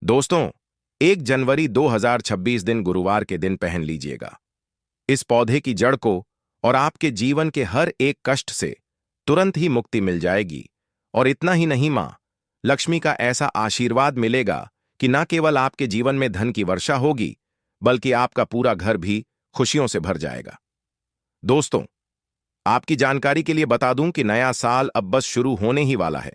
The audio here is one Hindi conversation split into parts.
दोस्तों, 1 जनवरी 2026 दिन गुरुवार के दिन पहन लीजिएगा। इस पौधे की जड़ को और आपके जीवन के हर एक कष्ट से तुरंत ही मुक्ति मिल जाएगी। और इतना ही नहीं, मां लक्ष्मी का ऐसा आशीर्वाद मिलेगा कि न केवल आपके जीवन में धन की वर्षा होगी, बल्कि आपका पूरा घर भी खुशियों से भर जाएगा। दोस्तों, आपकी जानकारी के लिए बता दूं कि नया साल अब बस शुरू होने ही वाला है।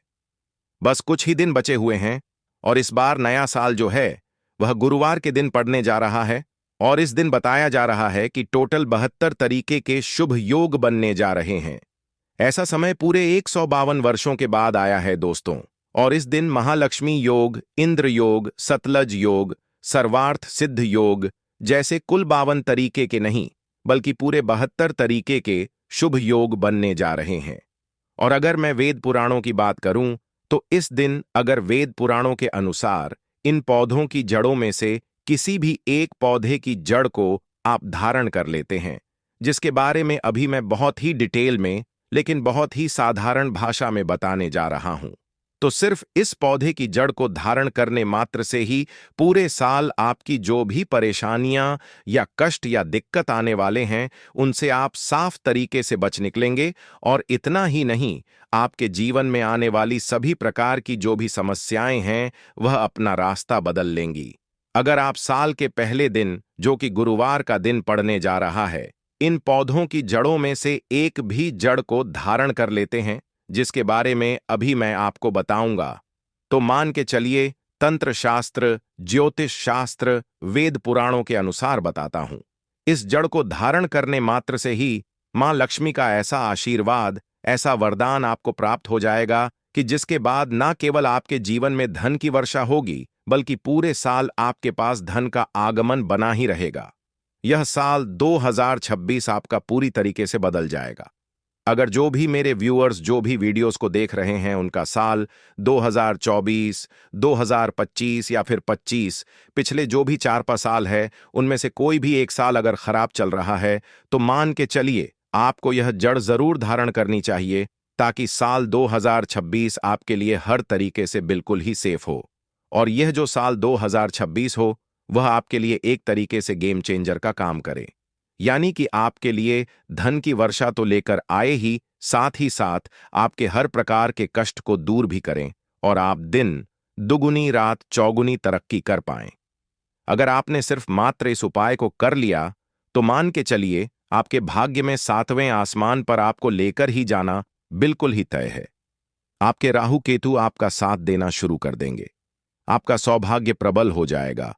बस कुछ ही दिन बचे हुए हैं और इस बार नया साल जो है वह गुरुवार के दिन पड़ने जा रहा है। और इस दिन बताया जा रहा है कि टोटल 72 तरीके के शुभ योग बनने जा रहे हैं। ऐसा समय पूरे 152 वर्षों के बाद आया है दोस्तों। और इस दिन महालक्ष्मी योग, इंद्र योग, सतलज योग, सर्वार्थ सिद्ध योग जैसे कुल 52 तरीके के नहीं, बल्कि पूरे 72 तरीके के शुभ योग बनने जा रहे हैं। और अगर मैं वेद पुराणों की बात करूं तो इस दिन अगर वेद पुराणों के अनुसार इन पौधों की जड़ों में से किसी भी एक पौधे की जड़ को आप धारण कर लेते हैं, जिसके बारे में अभी मैं बहुत ही डिटेल में लेकिन बहुत ही साधारण भाषा में बताने जा रहा हूं, तो सिर्फ इस पौधे की जड़ को धारण करने मात्र से ही पूरे साल आपकी जो भी परेशानियां या कष्ट या दिक्कत आने वाले हैं उनसे आप साफ तरीके से बच निकलेंगे। और इतना ही नहीं, आपके जीवन में आने वाली सभी प्रकार की जो भी समस्याएं हैं वह अपना रास्ता बदल लेंगी। अगर आप साल के पहले दिन, जो कि गुरुवार का दिन पड़ने जा रहा है, इन पौधों की जड़ों में से एक भी जड़ को धारण कर लेते हैं, जिसके बारे में अभी मैं आपको बताऊंगा, तो मान के चलिए तंत्र शास्त्र, ज्योतिष शास्त्र, वेद पुराणों के अनुसार बताता हूं। इस जड़ को धारण करने मात्र से ही मां लक्ष्मी का ऐसा आशीर्वाद, ऐसा वरदान आपको प्राप्त हो जाएगा कि जिसके बाद ना केवल आपके जीवन में धन की वर्षा होगी, बल्कि पूरे साल आपके पास धन का आगमन बना ही रहेगा। यह साल 2026 आपका पूरी तरीके से बदल जाएगा। अगर जो भी मेरे व्यूअर्स जो भी वीडियोस को देख रहे हैं उनका साल 2024, 2025 या फिर 25, पिछले जो भी 4-5 साल है उनमें से कोई भी एक साल अगर खराब चल रहा है, तो मान के चलिए आपको यह जड़ जरूर धारण करनी चाहिए, ताकि साल 2026 आपके लिए हर तरीके से बिल्कुल ही सेफ हो। और यह जो साल 2026 हो वह आपके लिए एक तरीके से गेम चेंजर का काम करे। यानी कि आपके लिए धन की वर्षा तो लेकर आए ही साथ आपके हर प्रकार के कष्ट को दूर भी करें और आप दिन दुगुनी रात चौगुनी तरक्की कर पाएं। अगर आपने सिर्फ मात्र इस उपाय को कर लिया तो मान के चलिए आपके भाग्य में 7वें आसमान पर आपको लेकर ही जाना बिल्कुल ही तय है। आपके राहु केतु आपका साथ देना शुरू कर देंगे, आपका सौभाग्य प्रबल हो जाएगा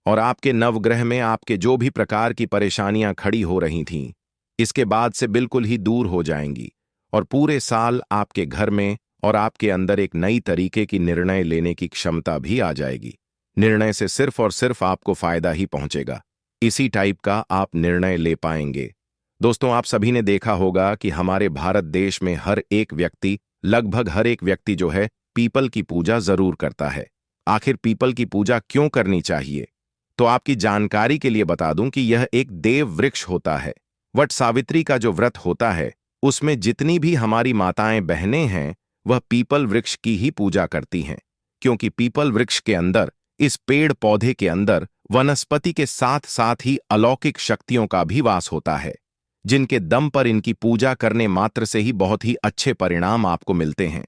और आपके नवग्रह में आपके जो भी प्रकार की परेशानियां खड़ी हो रही थीं, इसके बाद से बिल्कुल ही दूर हो जाएंगी। और पूरे साल आपके घर में और आपके अंदर एक नई तरीके की निर्णय लेने की क्षमता भी आ जाएगी। निर्णय से सिर्फ और सिर्फ आपको फायदा ही पहुंचेगा। इसी टाइप का आप निर्णय ले पाएंगे। दोस्तों, आप सभी ने देखा होगा कि हमारे भारत देश में हर एक व्यक्ति, लगभग हर एक व्यक्ति जो है पीपल की पूजा जरूर करता है। आखिर पीपल की पूजा क्यों करनी चाहिए? तो आपकी जानकारी के लिए बता दूं कि यह एक देव वृक्ष होता है। वट सावित्री का जो व्रत होता है उसमें जितनी भी हमारी माताएं बहनें हैं वह पीपल वृक्ष की ही पूजा करती हैं, क्योंकि पीपल वृक्ष के अंदर, इस पेड़ पौधे के अंदर वनस्पति के साथ साथ ही अलौकिक शक्तियों का भी वास होता है, जिनके दम पर इनकी पूजा करने मात्र से ही बहुत ही अच्छे परिणाम आपको मिलते हैं।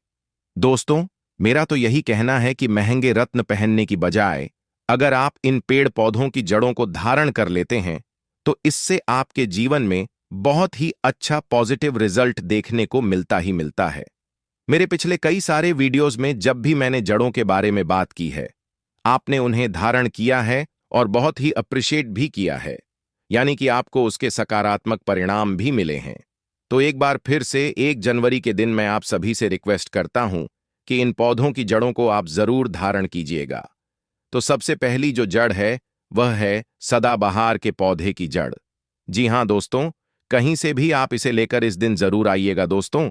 दोस्तों, मेरा तो यही कहना है कि महंगे रत्न पहनने की बजाय अगर आप इन पेड़ पौधों की जड़ों को धारण कर लेते हैं तो इससे आपके जीवन में बहुत ही अच्छा पॉजिटिव रिजल्ट देखने को मिलता ही मिलता है। मेरे पिछले कई सारे वीडियोस में जब भी मैंने जड़ों के बारे में बात की है, आपने उन्हें धारण किया है और बहुत ही अप्रिशिएट भी किया है, यानी कि आपको उसके सकारात्मक परिणाम भी मिले हैं। तो एक बार फिर से 1 जनवरी के दिन मैं आप सभी से रिक्वेस्ट करता हूं कि इन पौधों की जड़ों को आप जरूर धारण कीजिएगा। तो सबसे पहली जो जड़ है वह है सदाबहार के पौधे की जड़। जी हां दोस्तों, कहीं से भी आप इसे लेकर इस दिन जरूर आइएगा। दोस्तों,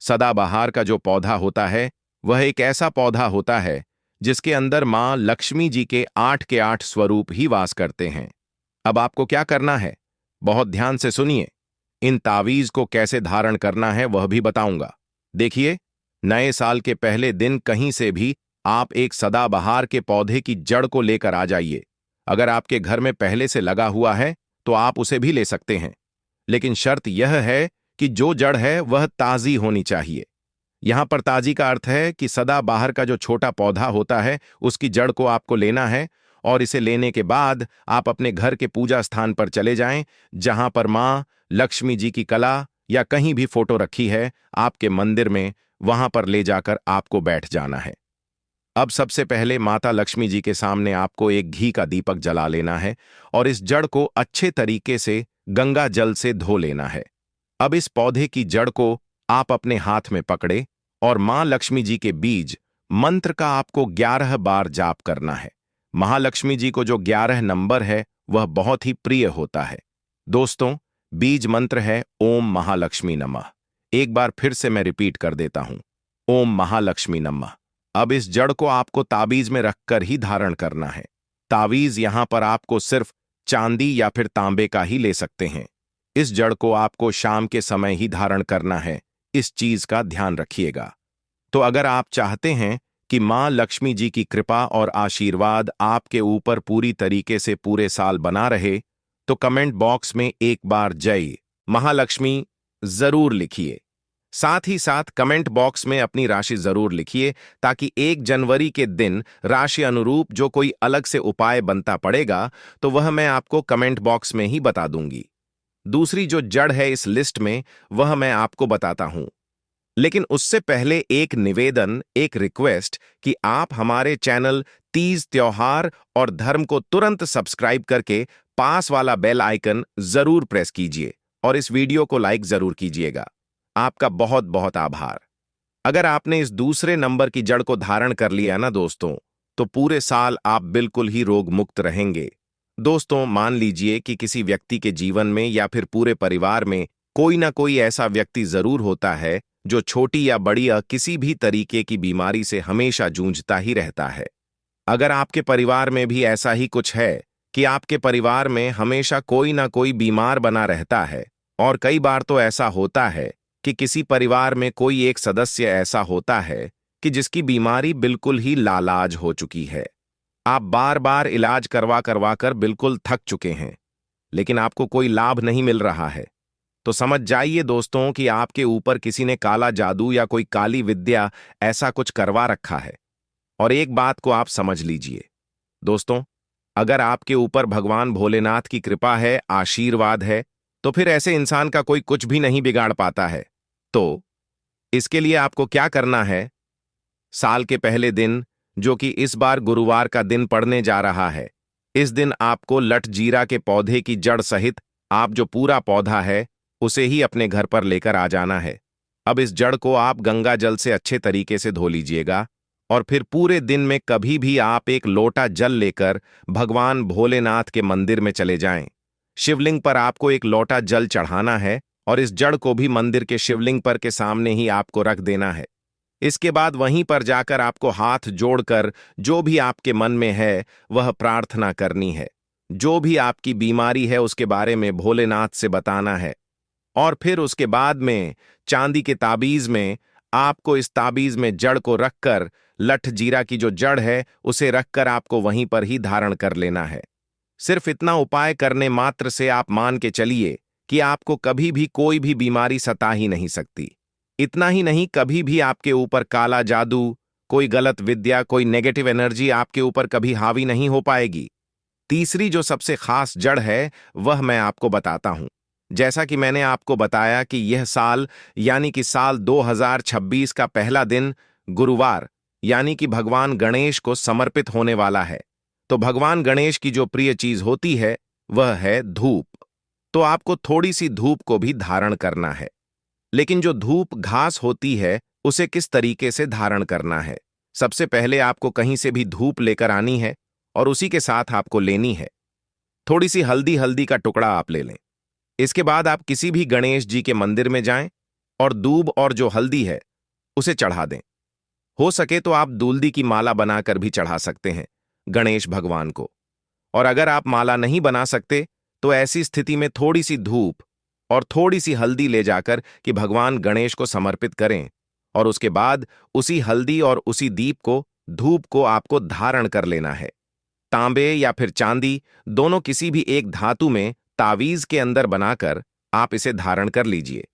सदाबहार का जो पौधा होता है वह एक ऐसा पौधा होता है जिसके अंदर मां लक्ष्मी जी के 8 के 8 स्वरूप ही वास करते हैं। अब आपको क्या करना है, बहुत ध्यान से सुनिए। इन तावीज को कैसे धारण करना है वह भी बताऊंगा। देखिए, नए साल के पहले दिन कहीं से भी आप एक सदाबहार के पौधे की जड़ को लेकर आ जाइए। अगर आपके घर में पहले से लगा हुआ है तो आप उसे भी ले सकते हैं, लेकिन शर्त यह है कि जो जड़ है वह ताजी होनी चाहिए। यहां पर ताजी का अर्थ है कि सदाबहार का जो छोटा पौधा होता है उसकी जड़ को आपको लेना है, और इसे लेने के बाद आप अपने घर के पूजा स्थान पर चले जाएं, जहां पर मां लक्ष्मी जी की कला या कहीं भी फोटो रखी है आपके मंदिर में, वहां पर ले जाकर आपको बैठ जाना है। अब सबसे पहले माता लक्ष्मी जी के सामने आपको एक घी का दीपक जला लेना है और इस जड़ को अच्छे तरीके से गंगा जल से धो लेना है। अब इस पौधे की जड़ को आप अपने हाथ में पकड़े और मां लक्ष्मी जी के बीज मंत्र का आपको 11 बार जाप करना है। महालक्ष्मी जी को जो 11 नंबर है वह बहुत ही प्रिय होता है। दोस्तों, बीज मंत्र है ओम महालक्ष्मी नमः। एक बार फिर से मैं रिपीट कर देता हूं, ओम महालक्ष्मी नमः। अब इस जड़ को आपको ताबीज में रखकर ही धारण करना है। ताबीज यहां पर आपको सिर्फ चांदी या फिर तांबे का ही ले सकते हैं। इस जड़ को आपको शाम के समय ही धारण करना है, इस चीज का ध्यान रखिएगा। तो अगर आप चाहते हैं कि मां लक्ष्मी जी की कृपा और आशीर्वाद आपके ऊपर पूरी तरीके से पूरे साल बना रहे, तो कमेंट बॉक्स में एक बार जय महालक्ष्मी जरूर लिखिए। साथ ही साथ कमेंट बॉक्स में अपनी राशि जरूर लिखिए, ताकि 1 जनवरी के दिन राशि अनुरूप जो कोई अलग से उपाय बनता पड़ेगा तो वह मैं आपको कमेंट बॉक्स में ही बता दूंगी। दूसरी जो जड़ है इस लिस्ट में वह मैं आपको बताता हूं, लेकिन उससे पहले एक निवेदन, एक रिक्वेस्ट कि आप हमारे चैनल तीज त्योहार और धर्म को तुरंत सब्सक्राइब करके पास वाला बेल आइकन जरूर प्रेस कीजिए और इस वीडियो को लाइक जरूर कीजिएगा। आपका बहुत बहुत आभार। अगर आपने इस दूसरे नंबर की जड़ को धारण कर लिया ना दोस्तों, तो पूरे साल आप बिल्कुल ही रोग मुक्त रहेंगे। दोस्तों, मान लीजिए कि किसी व्यक्ति के जीवन में या फिर पूरे परिवार में कोई ना कोई ऐसा व्यक्ति जरूर होता है जो छोटी या बड़ी या किसी भी तरीके की बीमारी से हमेशा जूझता ही रहता है। अगर आपके परिवार में भी ऐसा ही कुछ है कि आपके परिवार में हमेशा कोई ना कोई बीमार बना रहता है, और कई बार तो ऐसा होता है कि किसी परिवार में कोई एक सदस्य ऐसा होता है कि जिसकी बीमारी बिल्कुल ही लालाज हो चुकी है, आप बार बार इलाज करवा करवा कर बिल्कुल थक चुके हैं, लेकिन आपको कोई लाभ नहीं मिल रहा है, तो समझ जाइए दोस्तों कि आपके ऊपर किसी ने काला जादू या कोई काली विद्या ऐसा कुछ करवा रखा है। और एक बात को आप समझ लीजिए दोस्तों, अगर आपके ऊपर भगवान भोलेनाथ की कृपा है, आशीर्वाद है, तो फिर ऐसे इंसान का कोई कुछ भी नहीं बिगाड़ पाता है। तो इसके लिए आपको क्या करना है, साल के पहले दिन, जो कि इस बार गुरुवार का दिन पड़ने जा रहा है, इस दिन आपको लठ जीरा के पौधे की जड़ सहित आप जो पूरा पौधा है उसे ही अपने घर पर लेकर आ जाना है। अब इस जड़ को आप गंगा जल से अच्छे तरीके से धो लीजिएगा और फिर पूरे दिन में कभी भी आप एक लोटा जल लेकर भगवान भोलेनाथ के मंदिर में चले जाएं। शिवलिंग पर आपको एक लोटा जल चढ़ाना है और इस जड़ को भी मंदिर के शिवलिंग पर के सामने ही आपको रख देना है। इसके बाद वहीं पर जाकर आपको हाथ जोड़कर जो भी आपके मन में है वह प्रार्थना करनी है। जो भी आपकी बीमारी है उसके बारे में भोलेनाथ से बताना है, और फिर उसके बाद में चांदी के ताबीज में आपको इस ताबीज में जड़ को रखकर, लठ जीरा की जो जड़ है उसे रखकर आपको वहीं पर ही धारण कर लेना है। सिर्फ इतना उपाय करने मात्र से आप मान के चलिए कि आपको कभी भी कोई भी बीमारी सता ही नहीं सकती। इतना ही नहीं, कभी भी आपके ऊपर काला जादू, कोई गलत विद्या, कोई नेगेटिव एनर्जी आपके ऊपर कभी हावी नहीं हो पाएगी। तीसरी जो सबसे खास जड़ है वह मैं आपको बताता हूं। जैसा कि मैंने आपको बताया कि यह साल यानी कि साल 2026 का पहला दिन गुरुवार यानी कि भगवान गणेश को समर्पित होने वाला है। तो भगवान गणेश की जो प्रिय चीज होती है वह है धूप। तो आपको थोड़ी सी धूप को भी धारण करना है, लेकिन जो धूप घास होती है उसे किस तरीके से धारण करना है? सबसे पहले आपको कहीं से भी धूप लेकर आनी है और उसी के साथ आपको लेनी है थोड़ी सी हल्दी का टुकड़ा आप ले लें। इसके बाद आप किसी भी गणेश जी के मंदिर में जाएं और दूब और जो हल्दी है उसे चढ़ा दें। हो सके तो आप दूल्दी की माला बनाकर भी चढ़ा सकते हैं गणेश भगवान को। और अगर आप माला नहीं बना सकते तो ऐसी स्थिति में थोड़ी सी धूप और थोड़ी सी हल्दी ले जाकर कि भगवान गणेश को समर्पित करें, और उसके बाद उसी हल्दी और उसी दीप को धूप को आपको धारण कर लेना है। तांबे या फिर चांदी, दोनों किसी भी एक धातु में तावीज के अंदर बनाकर आप इसे धारण कर लीजिए।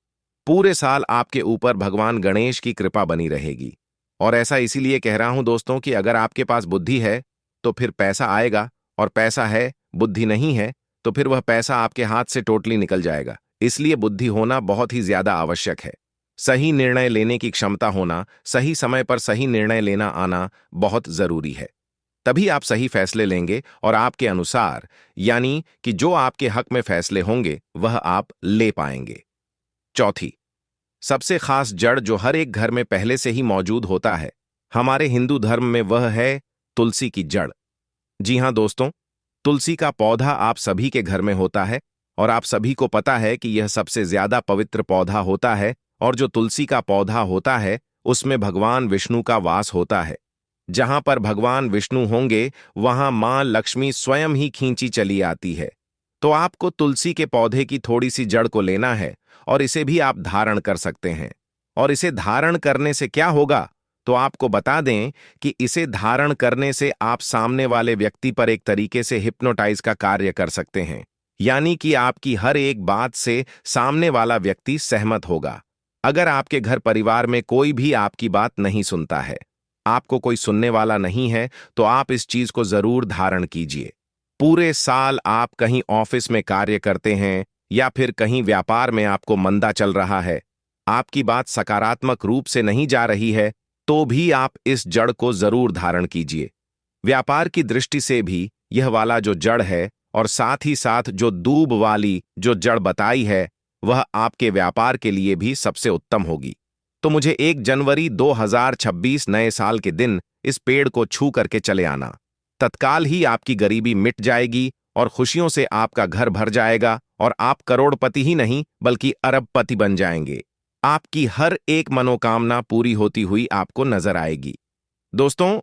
पूरे साल आपके ऊपर भगवान गणेश की कृपा बनी रहेगी। और ऐसा इसीलिए कह रहा हूं दोस्तों कि अगर आपके पास बुद्धि है तो फिर पैसा आएगा, और पैसा है, बुद्धि नहीं है, तो फिर वह पैसा आपके हाथ से टोटली निकल जाएगा। इसलिए बुद्धि होना बहुत ही ज्यादा आवश्यक है। सही निर्णय लेने की क्षमता होना, सही समय पर सही निर्णय लेना आना बहुत जरूरी है। तभी आप सही फैसले लेंगे और आपके अनुसार, यानी कि जो आपके हक में फैसले होंगे वह आप ले पाएंगे। चौथी, सबसे खास जड़ जो हर एक घर में पहले से ही मौजूद होता है हमारे हिंदू धर्म में, वह है तुलसी की जड़। जी हां दोस्तों, तुलसी का पौधा आप सभी के घर में होता है और आप सभी को पता है कि यह सबसे ज्यादा पवित्र पौधा होता है। और जो तुलसी का पौधा होता है उसमें भगवान विष्णु का वास होता है। जहां पर भगवान विष्णु होंगे वहां मां लक्ष्मी स्वयं ही खींची चली आती है। तो आपको तुलसी के पौधे की थोड़ी सी जड़ को लेना है और इसे भी आप धारण कर सकते हैं। और इसे धारण करने से क्या होगा, तो आपको बता दें कि इसे धारण करने से आप सामने वाले व्यक्ति पर एक तरीके से हिप्नोटाइज का कार्य कर सकते हैं। यानी कि आपकी हर एक बात से सामने वाला व्यक्ति सहमत होगा। अगर आपके घर परिवार में कोई भी आपकी बात नहीं सुनता है, आपको कोई सुनने वाला नहीं है, तो आप इस चीज को जरूर धारण कीजिए। पूरे साल आप कहीं ऑफिस में कार्य करते हैं या फिर कहीं व्यापार में आपको मंदा चल रहा है, आपकी बात सकारात्मक रूप से नहीं जा रही है, तो भी आप इस जड़ को जरूर धारण कीजिए। व्यापार की दृष्टि से भी यह वाला जो जड़ है और साथ ही साथ जो दूब वाली जो जड़ बताई है वह आपके व्यापार के लिए भी सबसे उत्तम होगी। तो मुझे 1 जनवरी 2026 नए साल के दिन इस पेड़ को छू करके चले आना। तत्काल ही आपकी गरीबी मिट जाएगी और खुशियों से आपका घर भर जाएगा और आप करोड़पति ही नहीं बल्कि अरबपति बन जाएंगे। आपकी हर एक मनोकामना पूरी होती हुई आपको नजर आएगी। दोस्तों,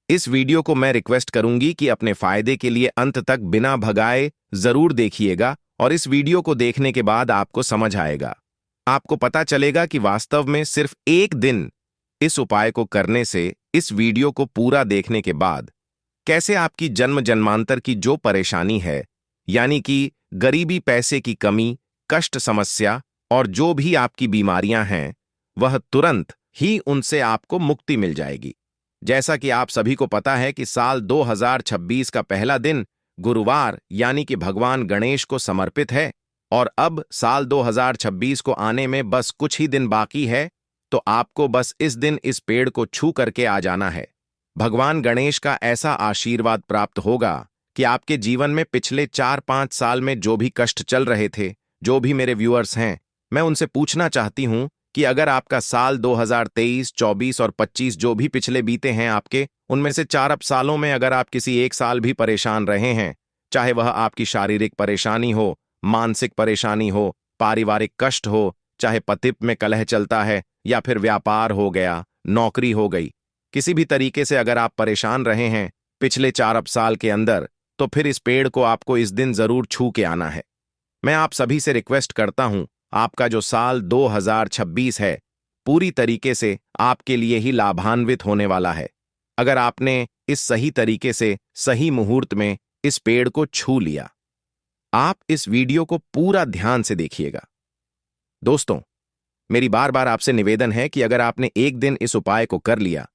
इस वीडियो को मैं रिक्वेस्ट करूंगी कि अपने फायदे के लिए अंत तक बिना भगाए जरूर देखिएगा और इस वीडियो को देखने के बाद आपको समझ आएगा। आपको पता चलेगा कि वास्तव में सिर्फ एक दिन इस उपाय को करने से, इस वीडियो को पूरा देखने के बाद, कैसे आपकी जन्म जन्मांतर की जो परेशानी है, यानी कि गरीबी, पैसे की कमी, कष्ट, समस्या और जो भी आपकी बीमारियां हैं, वह तुरंत ही उनसे आपको मुक्ति मिल जाएगी। जैसा कि आप सभी को पता है कि साल 2026 का पहला दिन गुरुवार यानी कि भगवान गणेश को समर्पित है और अब साल 2026 को आने में बस कुछ ही दिन बाकी है। तो आपको बस इस दिन इस पेड़ को छू करके आ जाना है। भगवान गणेश का ऐसा आशीर्वाद प्राप्त होगा कि आपके जीवन में पिछले 4-5 साल में जो भी कष्ट चल रहे थे, जो भी मेरे व्यूअर्स हैं, मैं उनसे पूछना चाहती हूं कि अगर आपका साल 2023, 24 और 25 जो भी पिछले बीते हैं आपके, उनमें से 4 सालों में अगर आप किसी एक साल भी परेशान रहे हैं, चाहे वह आपकी शारीरिक परेशानी हो, मानसिक परेशानी हो, पारिवारिक कष्ट हो, चाहे पति में कलह चलता है या फिर व्यापार हो गया, नौकरी हो गई, किसी भी तरीके से अगर आप परेशान रहे हैं पिछले 4 साल के अंदर, तो फिर इस पेड़ को आपको इस दिन जरूर छू के आना है। मैं आप सभी से रिक्वेस्ट करता हूं, आपका जो साल 2026 है पूरी तरीके से आपके लिए ही लाभान्वित होने वाला है। अगर आपने इस सही तरीके से सही मुहूर्त में इस पेड़ को छू लिया। आप इस वीडियो को पूरा ध्यान से देखिएगा। दोस्तों, मेरी बार बार आपसे निवेदन है कि अगर आपने एक दिन इस उपाय को कर लिया,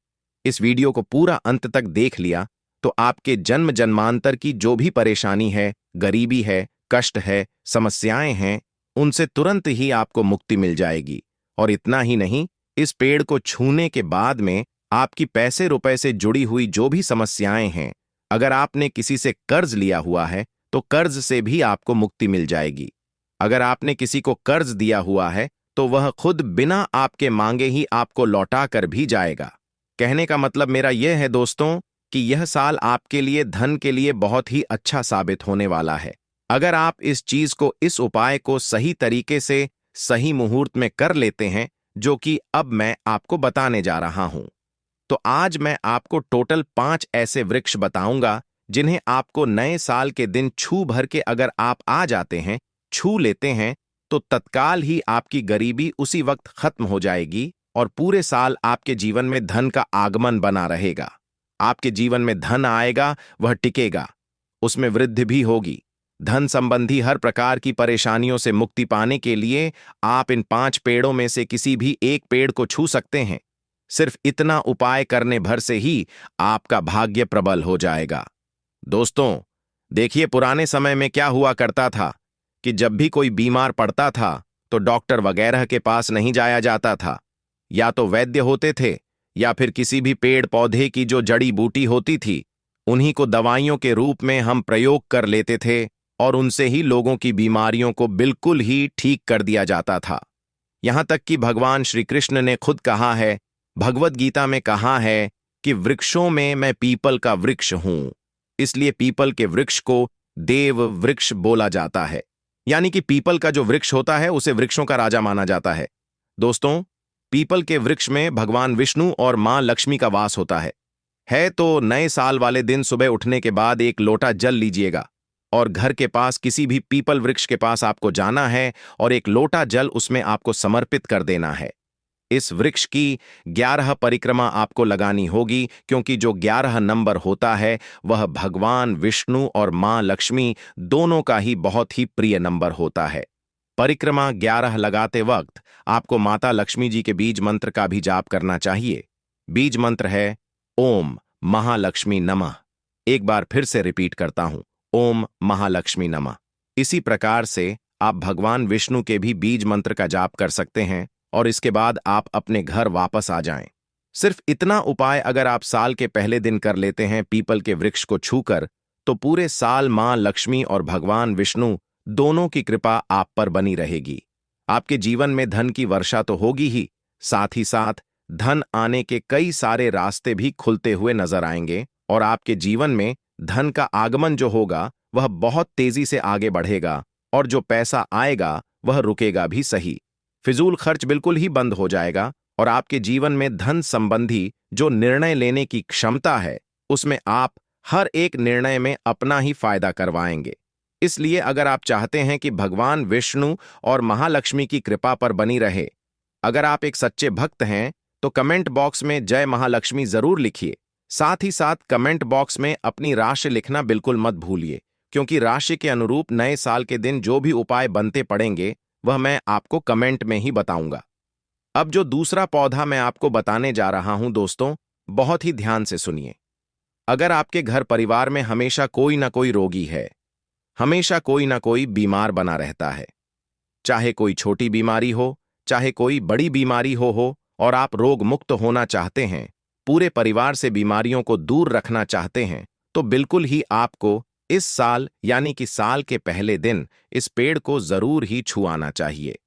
इस वीडियो को पूरा अंत तक देख लिया, तो आपके जन्म जन्मांतर की जो भी परेशानी है, गरीबी है, कष्ट है, समस्याएं हैं, उनसे तुरंत ही आपको मुक्ति मिल जाएगी। और इतना ही नहीं, इस पेड़ को छूने के बाद में आपकी पैसे रुपए से जुड़ी हुई जो भी समस्याएं हैं, अगर आपने किसी से कर्ज लिया हुआ है तो कर्ज से भी आपको मुक्ति मिल जाएगी। अगर आपने किसी को कर्ज दिया हुआ है तो वह खुद बिना आपके मांगे ही आपको लौटा कर भी जाएगा। कहने का मतलब मेरा यह है दोस्तों कि यह साल आपके लिए धन के लिए बहुत ही अच्छा साबित होने वाला है। अगर आप इस चीज को, इस उपाय को सही तरीके से सही मुहूर्त में कर लेते हैं, जो कि अब मैं आपको बताने जा रहा हूं, तो आज मैं आपको टोटल 5 ऐसे वृक्ष बताऊंगा जिन्हें आपको नए साल के दिन छू भर के अगर आप आ जाते हैं, छू लेते हैं, तो तत्काल ही आपकी गरीबी उसी वक्त खत्म हो जाएगी और पूरे साल आपके जीवन में धन का आगमन बना रहेगा। आपके जीवन में धन आएगा, वह टिकेगा, उसमें वृद्धि भी होगी। धन संबंधी हर प्रकार की परेशानियों से मुक्ति पाने के लिए आप इन 5 पेड़ों में से किसी भी एक पेड़ को छू सकते हैं। सिर्फ इतना उपाय करने भर से ही आपका भाग्य प्रबल हो जाएगा। दोस्तों, देखिए पुराने समय में क्या हुआ करता था कि जब भी कोई बीमार पड़ता था तो डॉक्टर वगैरह के पास नहीं जाया जाता था। या तो वैद्य होते थे या फिर किसी भी पेड़ पौधे की जो जड़ी बूटी होती थी, उन्हीं को दवाइयों के रूप में हम प्रयोग कर लेते थे और उनसे ही लोगों की बीमारियों को बिल्कुल ही ठीक कर दिया जाता था। यहां तक कि भगवान श्री कृष्ण ने खुद कहा है, भगवद गीता में कहा है कि वृक्षों में मैं पीपल का वृक्ष हूं। इसलिए पीपल के वृक्ष को देव वृक्ष बोला जाता है। यानी कि पीपल का जो वृक्ष होता है उसे वृक्षों का राजा माना जाता है। दोस्तों, पीपल के वृक्ष में भगवान विष्णु और मां लक्ष्मी का वास होता है तो नए साल वाले दिन सुबह उठने के बाद एक लोटा जल लीजिएगा और घर के पास किसी भी पीपल वृक्ष के पास आपको जाना है और एक लोटा जल उसमें आपको समर्पित कर देना है। इस वृक्ष की 11 परिक्रमा आपको लगानी होगी, क्योंकि जो 11 नंबर होता है वह भगवान विष्णु और मां लक्ष्मी दोनों का ही बहुत ही प्रिय नंबर होता है। परिक्रमा 11 लगाते वक्त आपको माता लक्ष्मी जी के बीज मंत्र का भी जाप करना चाहिए। बीज मंत्र है ओम महालक्ष्मी नमः। एक बार फिर से रिपीट करता हूं, ओम महालक्ष्मी नमः। इसी प्रकार से आप भगवान विष्णु के भी बीज मंत्र का जाप कर सकते हैं और इसके बाद आप अपने घर वापस आ जाएं। सिर्फ इतना उपाय अगर आप साल के पहले दिन कर लेते हैं पीपल के वृक्ष को छूकर, तो पूरे साल मां लक्ष्मी और भगवान विष्णु दोनों की कृपा आप पर बनी रहेगी। आपके जीवन में धन की वर्षा तो होगी ही, साथ ही साथ धन आने के कई सारे रास्ते भी खुलते हुए नजर आएंगे और आपके जीवन में धन का आगमन जो होगा वह बहुत तेजी से आगे बढ़ेगा और जो पैसा आएगा वह रुकेगा भी सही। फिजूल खर्च बिल्कुल ही बंद हो जाएगा और आपके जीवन में धन संबंधी जो निर्णय लेने की क्षमता है उसमें आप हर एक निर्णय में अपना ही फायदा करवाएंगे। इसलिए अगर आप चाहते हैं कि भगवान विष्णु और महालक्ष्मी की कृपा पर बनी रहे, अगर आप एक सच्चे भक्त हैं तो कमेंट बॉक्स में जय महालक्ष्मी जरूर लिखिए। साथ ही साथ कमेंट बॉक्स में अपनी राशि लिखना बिल्कुल मत भूलिए, क्योंकि राशि के अनुरूप नए साल के दिन जो भी उपाय बनते पड़ेंगे वह मैं आपको कमेंट में ही बताऊंगा। अब जो दूसरा पौधा मैं आपको बताने जा रहा हूं दोस्तों, बहुत ही ध्यान से सुनिए। अगर आपके घर परिवार में हमेशा कोई ना कोई रोगी है, हमेशा कोई ना कोई बीमार बना रहता है, चाहे कोई छोटी बीमारी हो चाहे कोई बड़ी बीमारी हो और आप रोग मुक्त होना चाहते हैं, पूरे परिवार से बीमारियों को दूर रखना चाहते हैं, तो बिल्कुल ही आपको इस साल यानी कि साल के पहले दिन इस पेड़ को जरूर ही छुआना चाहिए।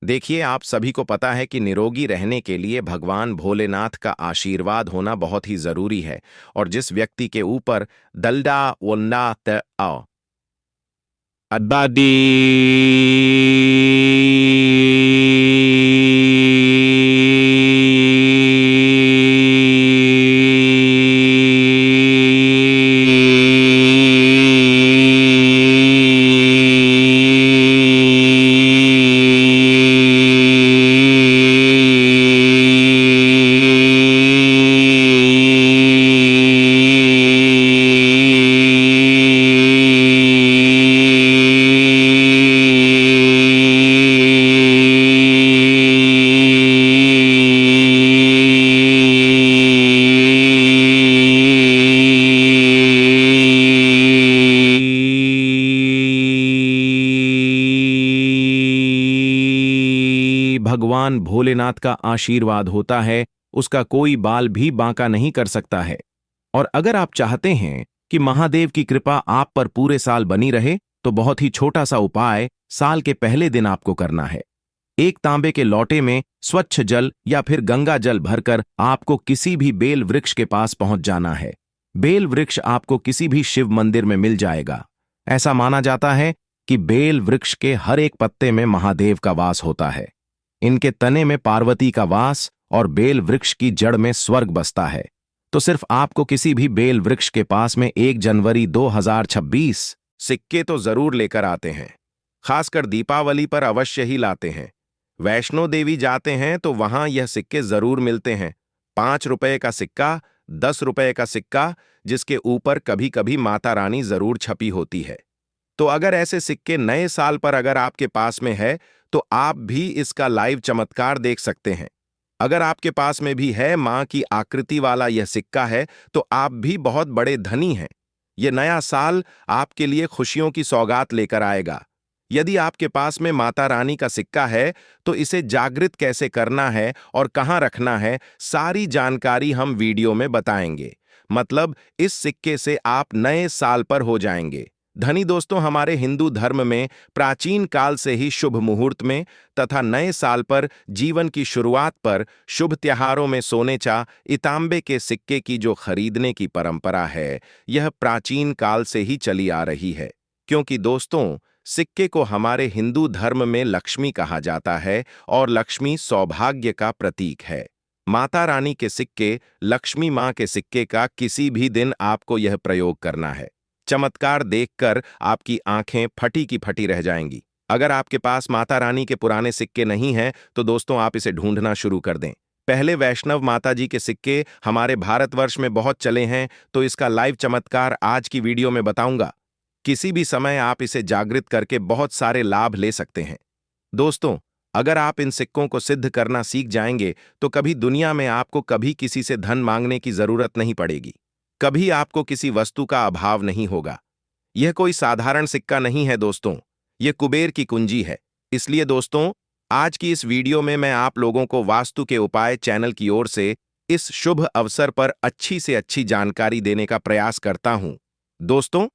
देखिए, आप सभी को पता है कि निरोगी रहने के लिए भगवान भोलेनाथ का आशीर्वाद होना बहुत ही जरूरी है और जिस व्यक्ति के ऊपर दल्डा वल्ला त आओ अद्दादी भगवान भोलेनाथ का आशीर्वाद होता है, उसका कोई बाल भी बांका नहीं कर सकता है। और अगर आप चाहते हैं कि महादेव की कृपा आप पर पूरे साल बनी रहे, तो बहुत ही छोटा सा उपाय साल के पहले दिन आपको करना है। एक तांबे के लोटे में स्वच्छ जल या फिर गंगा जल भरकर आपको किसी भी बेल वृक्ष के पास पहुंच जाना है। बेल वृक्ष आपको किसी भी शिव मंदिर में मिल जाएगा। ऐसा माना जाता है कि बेल वृक्ष के हर एक पत्ते में महादेव का वास होता है। इनके तने में पार्वती का वास और बेल वृक्ष की जड़ में स्वर्ग बसता है। तो सिर्फ आपको किसी भी बेल वृक्ष के पास में 1 जनवरी 2026 सिक्के तो जरूर लेकर आते हैं। खासकर दीपावली पर अवश्य ही लाते हैं। वैष्णो देवी जाते हैं तो वहां यह सिक्के जरूर मिलते हैं। 5 रुपए का सिक्का 10 रुपए का सिक्का जिसके ऊपर कभी कभी माता रानी जरूर छपी होती है। तो अगर ऐसे सिक्के नए साल पर अगर आपके पास में है तो आप भी इसका लाइव चमत्कार देख सकते हैं। अगर आपके पास में भी है मां की आकृति वाला यह सिक्का है तो आप भी बहुत बड़े धनी हैं। यह नया साल आपके लिए खुशियों की सौगात लेकर आएगा। यदि आपके पास में माता रानी का सिक्का है तो इसे जागृत कैसे करना है और कहां रखना है, सारी जानकारी हम वीडियो में बताएंगे। मतलब इस सिक्के से आप नए साल पर हो जाएंगे धनी। दोस्तों, हमारे हिंदू धर्म में प्राचीन काल से ही शुभ मुहूर्त में तथा नए साल पर, जीवन की शुरुआत पर, शुभ त्योहारों में सोने चांदी तांबे के सिक्के की जो खरीदने की परंपरा है, यह प्राचीन काल से ही चली आ रही है। क्योंकि दोस्तों, सिक्के को हमारे हिंदू धर्म में लक्ष्मी कहा जाता है और लक्ष्मी सौभाग्य का प्रतीक है। माता रानी के सिक्के, लक्ष्मी मां के सिक्के का किसी भी दिन आपको यह प्रयोग करना है। चमत्कार देखकर आपकी आंखें फटी की फटी रह जाएंगी। अगर आपके पास माता रानी के पुराने सिक्के नहीं हैं तो दोस्तों आप इसे ढूंढना शुरू कर दें। पहले वैष्णव माता जी के सिक्के हमारे भारतवर्ष में बहुत चले हैं, तो इसका लाइव चमत्कार आज की वीडियो में बताऊंगा। किसी भी समय आप इसे जागृत करके बहुत सारे लाभ ले सकते हैं। दोस्तों, अगर आप इन सिक्कों को सिद्ध करना सीख जाएंगे तो कभी दुनिया में आपको कभी किसी से धन मांगने की जरूरत नहीं पड़ेगी। कभी आपको किसी वस्तु का अभाव नहीं होगा। यह कोई साधारण सिक्का नहीं है दोस्तों, यह कुबेर की कुंजी है। इसलिए दोस्तों, आज की इस वीडियो में मैं आप लोगों को वास्तु के उपाय चैनल की ओर से इस शुभ अवसर पर अच्छी से अच्छी जानकारी देने का प्रयास करता हूं दोस्तों।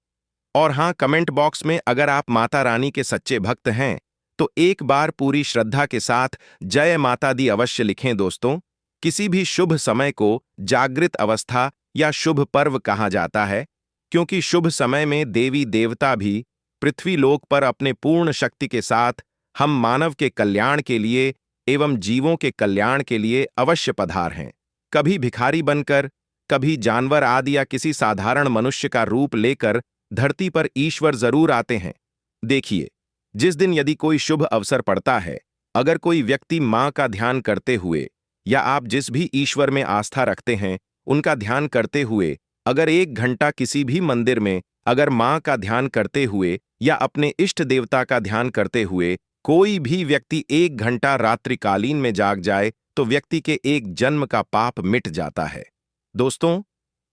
और हां, कमेंट बॉक्स में अगर आप माता रानी के सच्चे भक्त हैं तो एक बार पूरी श्रद्धा के साथ जय माता दी अवश्य लिखें दोस्तों। किसी भी शुभ समय को जागृत अवस्था या शुभ पर्व कहा जाता है, क्योंकि शुभ समय में देवी देवता भी पृथ्वी लोक पर अपने पूर्ण शक्ति के साथ हम मानव के कल्याण के लिए एवं जीवों के कल्याण के लिए अवश्य पधार हैं। कभी भिखारी बनकर, कभी जानवर आदि या किसी साधारण मनुष्य का रूप लेकर धरती पर ईश्वर जरूर आते हैं। देखिए, जिस दिन यदि कोई शुभ अवसर पड़ता है, अगर कोई व्यक्ति मां का ध्यान करते हुए या आप जिस भी ईश्वर में आस्था रखते हैं उनका ध्यान करते हुए अगर 1 घंटा किसी भी मंदिर में अगर मां का ध्यान करते हुए या अपने इष्ट देवता का ध्यान करते हुए कोई भी व्यक्ति 1 घंटा रात्रिकालीन में जाग जाए तो व्यक्ति के एक जन्म का पाप मिट जाता है। दोस्तों,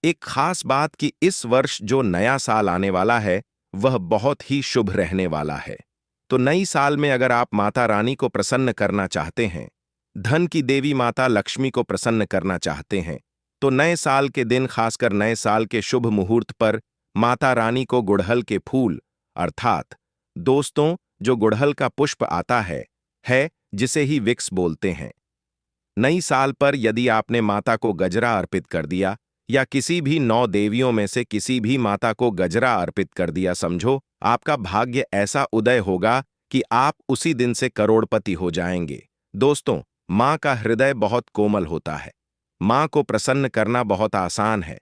एक खास बात कि इस वर्ष जो नया साल आने वाला है वह बहुत ही शुभ रहने वाला है। तो नई साल में अगर आप माता रानी को प्रसन्न करना चाहते हैं, धन की देवी माता लक्ष्मी को प्रसन्न करना चाहते हैं, तो नए साल के दिन, खासकर नए साल के शुभ मुहूर्त पर माता रानी को गुड़हल के फूल अर्थात दोस्तों जो गुड़हल का पुष्प आता है जिसे ही विक्स बोलते हैं। नई साल पर यदि आपने माता को गजरा अर्पित कर दिया या किसी भी 9 देवियों में से किसी भी माता को गजरा अर्पित कर दिया, समझो आपका भाग्य ऐसा उदय होगा कि आप उसी दिन से करोड़पति हो जाएंगे। दोस्तों, मां का हृदय बहुत कोमल होता है। मां को प्रसन्न करना बहुत आसान है,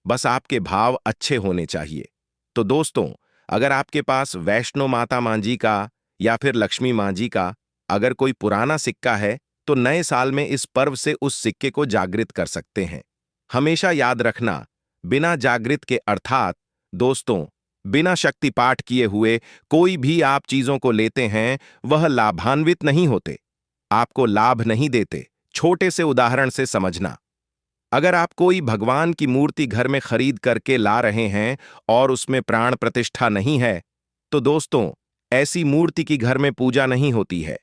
बस आपके भाव अच्छे होने चाहिए। तो दोस्तों, अगर आपके पास वैष्णो माता मां जी का या फिर लक्ष्मी मां जी का अगर कोई पुराना सिक्का है तो नए साल में इस पर्व से उस सिक्के को जागृत कर सकते हैं। हमेशा याद रखना, बिना जागृत के अर्थात दोस्तों बिना शक्ति पाठ किए हुए कोई भी आप चीजों को लेते हैं वह लाभान्वित नहीं होते, आपको लाभ नहीं देते। छोटे से उदाहरण से समझना, अगर आप कोई भगवान की मूर्ति घर में खरीद करके ला रहे हैं और उसमें प्राण प्रतिष्ठा नहीं है तो दोस्तों ऐसी मूर्ति की घर में पूजा नहीं होती है।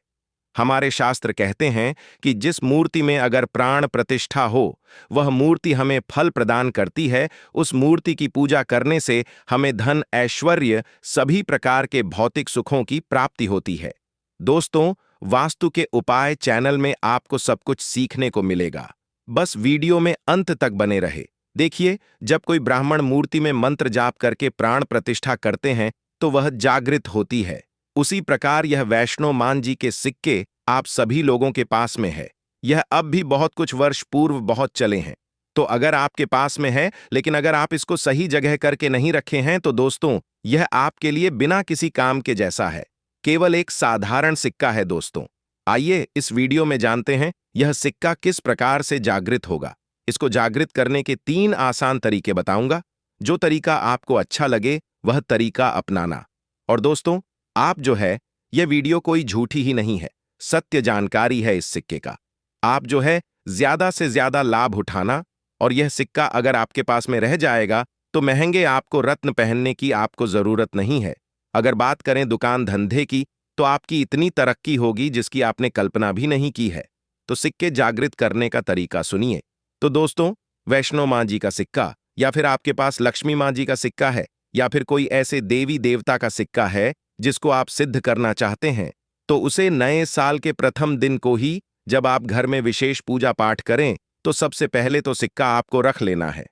हमारे शास्त्र कहते हैं कि जिस मूर्ति में अगर प्राण प्रतिष्ठा हो वह मूर्ति हमें फल प्रदान करती है। उस मूर्ति की पूजा करने से हमें धन, ऐश्वर्य, सभी प्रकार के भौतिक सुखों की प्राप्ति होती है। दोस्तों, वास्तु के उपाय चैनल में आपको सब कुछ सीखने को मिलेगा, बस वीडियो में अंत तक बने रहे। देखिए, जब कोई ब्राह्मण मूर्ति में मंत्र जाप करके प्राण प्रतिष्ठा करते हैं तो वह जागृत होती है। उसी प्रकार यह वैष्णो मां जी के सिक्के आप सभी लोगों के पास में है। यह अब भी बहुत कुछ वर्ष पूर्व बहुत चले हैं। तो अगर आपके पास में है लेकिन अगर आप इसको सही जगह करके नहीं रखे हैं तो दोस्तों यह आपके लिए बिना किसी काम के जैसा है, केवल एक साधारण सिक्का है। दोस्तों, आइए इस वीडियो में जानते हैं यह सिक्का किस प्रकार से जागृत होगा। इसको जागृत करने के 3 आसान तरीके बताऊंगा। जो तरीका आपको अच्छा लगे वह तरीका अपनाना। और दोस्तों, आप जो है, यह वीडियो कोई झूठी ही नहीं है, सत्य जानकारी है इस सिक्के का। आप जो है ज्यादा से ज्यादा लाभ उठाना, और यह सिक्का अगर आपके पास में रह जाएगा तो महंगे आपको रत्न पहनने की आपको जरूरत नहीं है। अगर बात करें दुकान धंधे की, तो आपकी इतनी तरक्की होगी जिसकी आपने कल्पना भी नहीं की है। तो सिक्के जागृत करने का तरीका सुनिए। तो दोस्तों, वैष्णो माँ जी का सिक्का, या फिर आपके पास लक्ष्मी माँ जी का सिक्का है, या फिर कोई ऐसे देवी देवता का सिक्का है जिसको आप सिद्ध करना चाहते हैं, तो उसे नए साल के प्रथम दिन को ही जब आप घर में विशेष पूजा पाठ करें, तो सबसे पहले तो सिक्का आपको रख लेना है।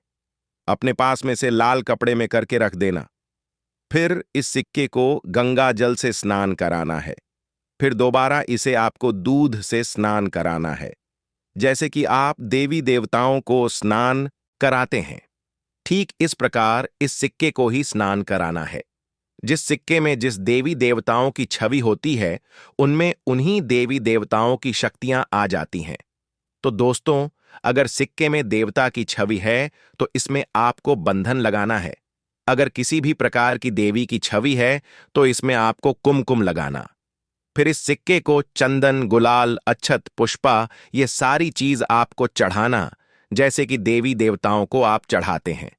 अपने पास में से लाल कपड़े में करके रख देना। फिर इस सिक्के को गंगा जल से स्नान कराना है। फिर दोबारा इसे आपको दूध से स्नान कराना है, जैसे कि आप देवी देवताओं को स्नान कराते हैं। ठीक इस प्रकार इस सिक्के को ही स्नान कराना है। जिस सिक्के में जिस देवी देवताओं की छवि होती है, उनमें उन्हीं देवी देवताओं की शक्तियां आ जाती हैं। तो दोस्तों, अगर सिक्के में देवता की छवि है तो इसमें आपको बंधन लगाना है। अगर किसी भी प्रकार की देवी की छवि है तो इसमें आपको कुमकुम लगाना। फिर इस सिक्के को चंदन, गुलाल, अक्षत, पुष्पा, ये सारी चीज आपको चढ़ाना, जैसे कि देवी देवताओं को आप चढ़ाते हैं।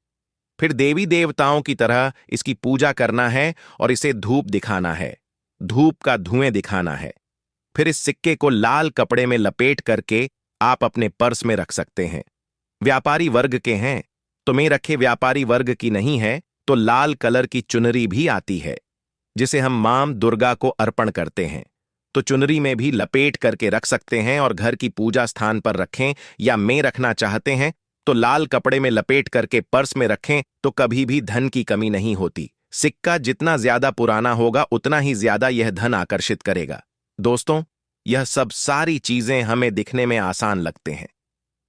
फिर देवी देवताओं की तरह इसकी पूजा करना है और इसे धूप दिखाना है, धूप का धुएं दिखाना है। फिर इस सिक्के को लाल कपड़े में लपेट करके आप अपने पर्स में रख सकते हैं। व्यापारी वर्ग के हैं तो में रखे, व्यापारी वर्ग की नहीं है तो लाल कलर की चुनरी भी आती है, जिसे हम मां दुर्गा को अर्पण करते हैं। तो चुनरी में भी लपेट करके रख सकते हैं और घर की पूजा स्थान पर रखें, या में रखना चाहते हैं तो लाल कपड़े में लपेट करके पर्स में रखें, तो कभी भी धन की कमी नहीं होती। सिक्का जितना ज्यादा पुराना होगा उतना ही ज्यादा यह धन आकर्षित करेगा। दोस्तों, यह सब सारी चीजें हमें दिखने में आसान लगते हैं,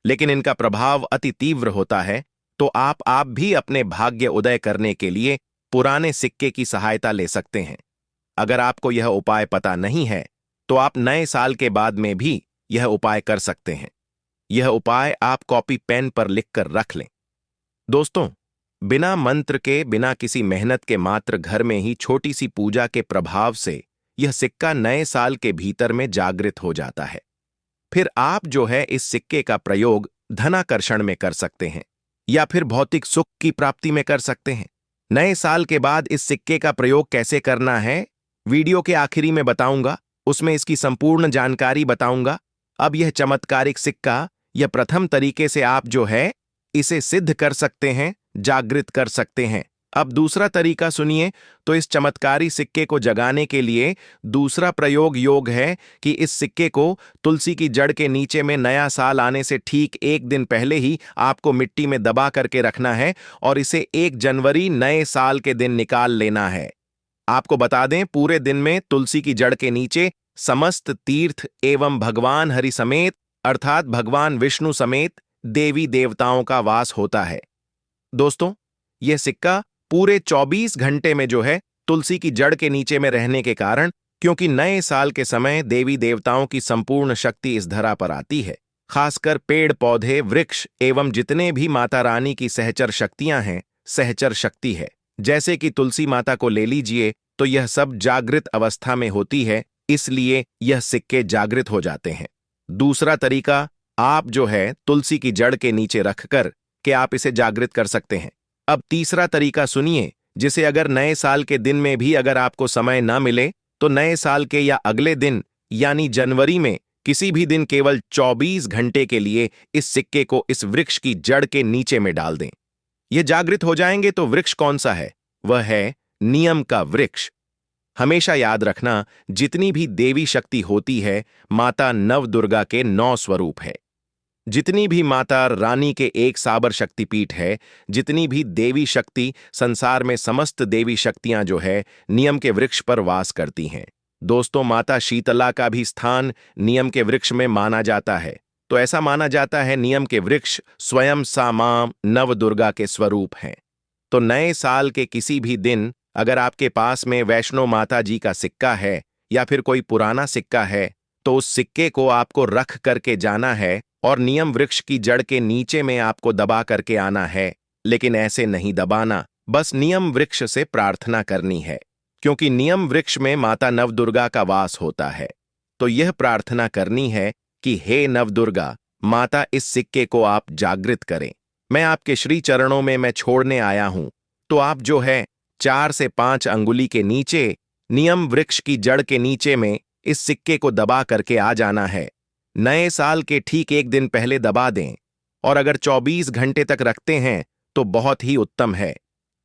लेकिन इनका प्रभाव अति तीव्र होता है। तो आप भी अपने भाग्य उदय करने के लिए पुराने सिक्के की सहायता ले सकते हैं। अगर आपको यह उपाय पता नहीं है तो आप नए साल के बाद में भी यह उपाय कर सकते हैं। यह उपाय आप कॉपी पेन पर लिखकर रख लें। दोस्तों, बिना मंत्र के, बिना किसी मेहनत के, मात्र घर में ही छोटी सी पूजा के प्रभाव से यह सिक्का नए साल के भीतर में जागृत हो जाता है। फिर आप जो है इस सिक्के का प्रयोग धनाकर्षण में कर सकते हैं, या फिर भौतिक सुख की प्राप्ति में कर सकते हैं। नए साल के बाद इस सिक्के का प्रयोग कैसे करना है, वीडियो के आखिरी में बताऊंगा, उसमें इसकी संपूर्ण जानकारी बताऊंगा। अब यह चमत्कारिक सिक्का, यह प्रथम तरीके से आप जो है इसे सिद्ध कर सकते हैं, जागृत कर सकते हैं। अब दूसरा तरीका सुनिए। तो इस चमत्कारी सिक्के को जगाने के लिए दूसरा प्रयोग योग है कि इस सिक्के को तुलसी की जड़ के नीचे में नया साल आने से ठीक 1 दिन पहले ही आपको मिट्टी में दबा करके रखना है, और इसे 1 जनवरी नए साल के दिन निकाल लेना है। आपको बता दें, पूरे दिन में तुलसी की जड़ के नीचे समस्त तीर्थ एवं भगवान हरि समेत, अर्थात भगवान विष्णु समेत देवी देवताओं का वास होता है। दोस्तों, यह सिक्का पूरे 24 घंटे में जो है तुलसी की जड़ के नीचे में रहने के कारण, क्योंकि नए साल के समय देवी देवताओं की संपूर्ण शक्ति इस धरा पर आती है, खासकर पेड़ पौधे, वृक्ष एवं जितने भी माता रानी की सहचर शक्तियां हैं, सहचर शक्ति है। जैसे कि तुलसी माता को ले लीजिए, तो यह सब जागृत अवस्था में होती है, इसलिए यह सिक्के जागृत हो जाते हैं। दूसरा तरीका, आप जो है तुलसी की जड़ के नीचे रखकर के आप इसे जागृत कर सकते हैं। अब तीसरा तरीका सुनिए, जिसे अगर नए साल के दिन में भी अगर आपको समय ना मिले तो नए साल के या अगले दिन यानी जनवरी में किसी भी दिन केवल 24 घंटे के लिए इस सिक्के को इस वृक्ष की जड़ के नीचे में डाल दें। यह जागृत हो जाएंगे। तो वृक्ष कौन सा है? वह है नियम का वृक्ष। हमेशा याद रखना, जितनी भी देवी शक्ति होती है, माता नव दुर्गा के 9 स्वरूप है। जितनी भी माता रानी के एक साबर शक्तिपीठ है, जितनी भी देवी शक्ति संसार में, समस्त देवी शक्तियां जो है नियम के वृक्ष पर वास करती हैं। दोस्तों, माता शीतला का भी स्थान नियम के वृक्ष में माना जाता है। तो ऐसा माना जाता है नियम के वृक्ष स्वयं सा मां नव दुर्गा के स्वरूप हैं। तो नए साल के किसी भी दिन अगर आपके पास में वैष्णो माता जी का सिक्का है या फिर कोई पुराना सिक्का है, तो उस सिक्के को आपको रख करके जाना है और नीम वृक्ष की जड़ के नीचे में आपको दबा करके आना है। लेकिन ऐसे नहीं दबाना, बस नीम वृक्ष से प्रार्थना करनी है, क्योंकि नीम वृक्ष में माता नवदुर्गा का वास होता है। तो यह प्रार्थना करनी है कि हे नवदुर्गा माता, इस सिक्के को आप जागृत करें। मैं आपके श्री चरणों में मैं छोड़ने आया हूं। तो आप जो है 4 से 5 अंगुली के नीचे नीम वृक्ष की जड़ के नीचे में इस सिक्के को दबा करके आ जाना है। नए साल के ठीक एक दिन पहले दबा दें, और अगर 24 घंटे तक रखते हैं तो बहुत ही उत्तम है।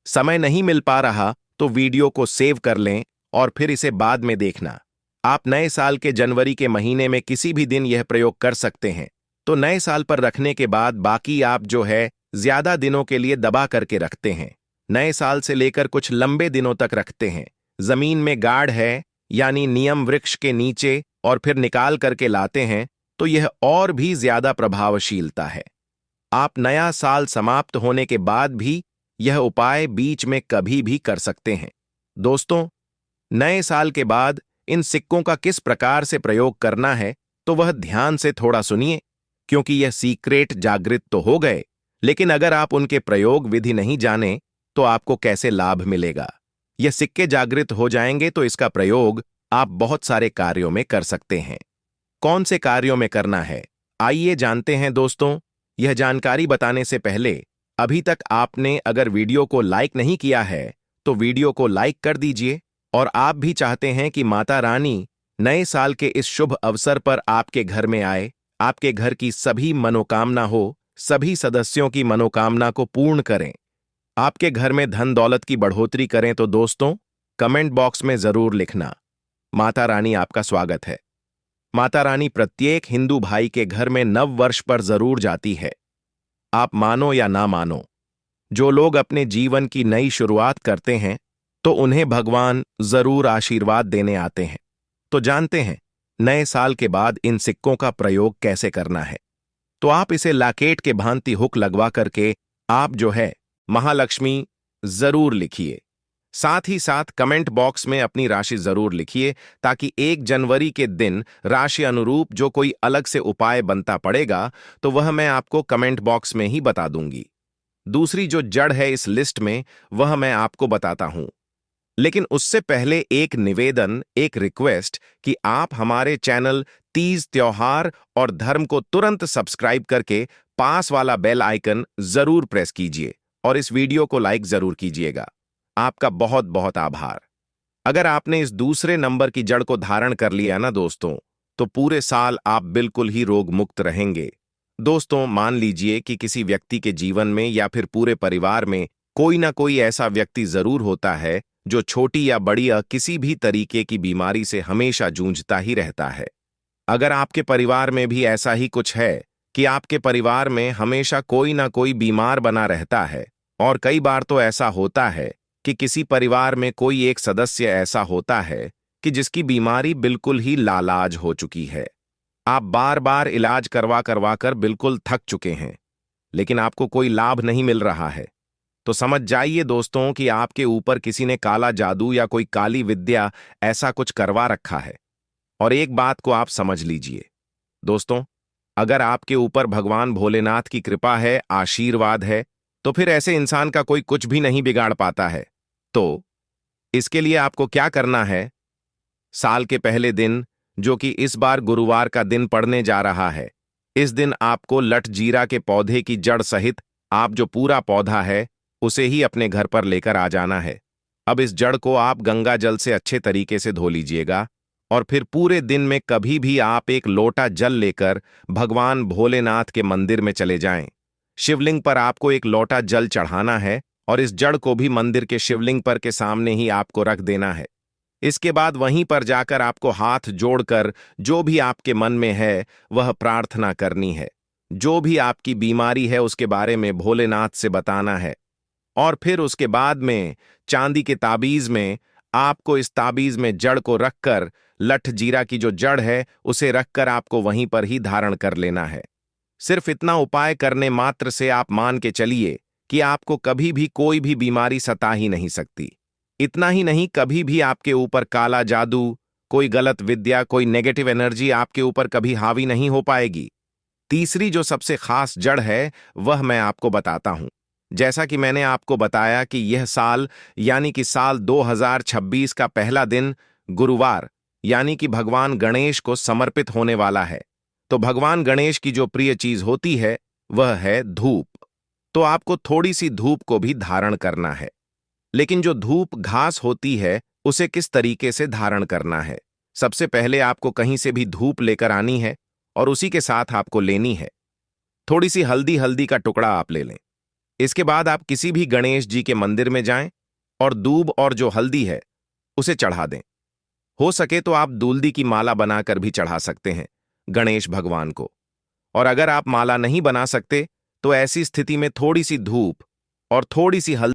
समय नहीं मिल पा रहा तो वीडियो को सेव कर लें और फिर इसे बाद में देखना। आप नए साल के जनवरी के महीने में किसी भी दिन यह प्रयोग कर सकते हैं। तो नए साल पर रखने के बाद बाकी आप जो है ज्यादा दिनों के लिए दबा करके रखते हैं। नए साल से लेकर कुछ लंबे दिनों तक रखते हैं। जमीन में गाड़ है यानी नीम वृक्ष के नीचे और फिर निकाल करके लाते हैं तो यह और भी ज्यादा प्रभावशीलता है। आप नया साल समाप्त होने के बाद भी यह उपाय बीच में कभी भी कर सकते हैं। दोस्तों, नए साल के बाद इन सिक्कों का किस प्रकार से प्रयोग करना है तो वह ध्यान से थोड़ा सुनिए, क्योंकि यह सीक्रेट जागृत तो हो गए, लेकिन अगर आप उनके प्रयोग विधि नहीं जाने तो आपको कैसे लाभ मिलेगा। यह सिक्के जागृत हो जाएंगे तो इसका प्रयोग आप बहुत सारे कार्यों में कर सकते हैं। कौन से कार्यों में करना है, आइए जानते हैं। दोस्तों, यह जानकारी बताने से पहले अभी तक आपने अगर वीडियो को लाइक नहीं किया है तो वीडियो को लाइक कर दीजिए, और आप भी चाहते हैं कि माता रानी नए साल के इस शुभ अवसर पर आपके घर में आए, आपके घर की सभी मनोकामना हो, सभी सदस्यों की मनोकामना को पूर्ण करें, आपके घर में धन दौलत की बढ़ोतरी करें, तो दोस्तों कमेंट बॉक्स में जरूर लिखना, माता रानी आपका स्वागत है। माता रानी प्रत्येक हिंदू भाई के घर में नव वर्ष पर जरूर जाती है। आप मानो या ना मानो, जो लोग अपने जीवन की नई शुरुआत करते हैं तो उन्हें भगवान जरूर आशीर्वाद देने आते हैं। तो जानते हैं नए साल के बाद इन सिक्कों का प्रयोग कैसे करना है। तो आप इसे लॉकेट के भांति हुक लगवा करके आप जो है महालक्ष्मी जरूर लिखिए। साथ ही साथ कमेंट बॉक्स में अपनी राशि जरूर लिखिए, ताकि 1 जनवरी के दिन राशि अनुरूप जो कोई अलग से उपाय बनता पड़ेगा तो वह मैं आपको कमेंट बॉक्स में ही बता दूंगी। दूसरी जो जड़ है इस लिस्ट में वह मैं आपको बताता हूं, लेकिन उससे पहले एक निवेदन, एक रिक्वेस्ट कि आप हमारे चैनल तीज त्योहार और धर्म को तुरंत सब्सक्राइब करके पास वाला बेल आइकन जरूर प्रेस कीजिए और इस वीडियो को लाइक जरूर कीजिएगा। आपका बहुत बहुत आभार। अगर आपने इस दूसरे नंबर की जड़ को धारण कर लिया ना दोस्तों, तो पूरे साल आप बिल्कुल ही रोग मुक्त रहेंगे। दोस्तों, मान लीजिए कि किसी व्यक्ति के जीवन में या फिर पूरे परिवार में कोई ना कोई ऐसा व्यक्ति जरूर होता है जो छोटी या बड़ी या किसी भी तरीके की बीमारी से हमेशा जूझता ही रहता है। अगर आपके परिवार में भी ऐसा ही कुछ है कि आपके परिवार में हमेशा कोई ना कोई बीमार बना रहता है, और कई बार तो ऐसा होता है कि किसी परिवार में कोई एक सदस्य ऐसा होता है कि जिसकी बीमारी बिल्कुल ही लालाज हो चुकी है, आप बार बार इलाज करवा करवा कर बिल्कुल थक चुके हैं, लेकिन आपको कोई लाभ नहीं मिल रहा है, तो समझ जाइए दोस्तों कि आपके ऊपर किसी ने काला जादू या कोई काली विद्या ऐसा कुछ करवा रखा है। और एक बात को आप समझ लीजिए दोस्तों, अगर आपके ऊपर भगवान भोलेनाथ की कृपा है, आशीर्वाद है, तो फिर ऐसे इंसान का कोई कुछ भी नहीं बिगाड़ पाता है। तो इसके लिए आपको क्या करना है, साल के पहले दिन जो कि इस बार गुरुवार का दिन पड़ने जा रहा है, इस दिन आपको लठ जीरा के पौधे की जड़ सहित आप जो पूरा पौधा है उसे ही अपने घर पर लेकर आ जाना है। अब इस जड़ को आप गंगा जल से अच्छे तरीके से धो लीजिएगा, और फिर पूरे दिन में कभी भी आप एक लोटा जल लेकर भगवान भोलेनाथ के मंदिर में चले जाएं। शिवलिंग पर आपको एक लोटा जल चढ़ाना है और इस जड़ को भी मंदिर के शिवलिंग पर के सामने ही आपको रख देना है। इसके बाद वहीं पर जाकर आपको हाथ जोड़कर जो भी आपके मन में है वह प्रार्थना करनी है। जो भी आपकी बीमारी है उसके बारे में भोलेनाथ से बताना है, और फिर उसके बाद में चांदी के ताबीज में आपको इस ताबीज में जड़ को रखकर लठ जीरा की जो जड़ है उसे रखकर आपको वहीं पर ही धारण कर लेना है। सिर्फ इतना उपाय करने मात्र से आप मान के चलिए कि आपको कभी भी कोई भी बीमारी सता ही नहीं सकती। इतना ही नहीं, कभी भी आपके ऊपर काला जादू, कोई गलत विद्या, कोई नेगेटिव एनर्जी आपके ऊपर कभी हावी नहीं हो पाएगी। तीसरी जो सबसे खास जड़ है वह मैं आपको बताता हूं। जैसा कि मैंने आपको बताया कि यह साल यानी कि साल 2026 का पहला दिन गुरुवार यानी कि भगवान गणेश को समर्पित होने वाला है। तो भगवान गणेश की जो प्रिय चीज होती है वह है धूप। तो आपको थोड़ी सी धूप को भी धारण करना है। लेकिन जो धूप घास होती है उसे किस तरीके से धारण करना है? सबसे पहले आपको कहीं से भी धूप लेकर आनी है और उसी के साथ आपको लेनी है थोड़ी सी हल्दी। हल्दी का टुकड़ा आप ले लें। इसके बाद आप किसी भी गणेश जी के मंदिर में जाएं और दूब और जो हल्दी है उसे चढ़ा दें। हो सके तो आप दूल्दी की माला बनाकर भी चढ़ा सकते हैं गणेश भगवान को। और अगर आप माला नहीं बना सकते तो ऐसी स्थिति में थोड़ी सी धूप और थोड़ी सी हल्दी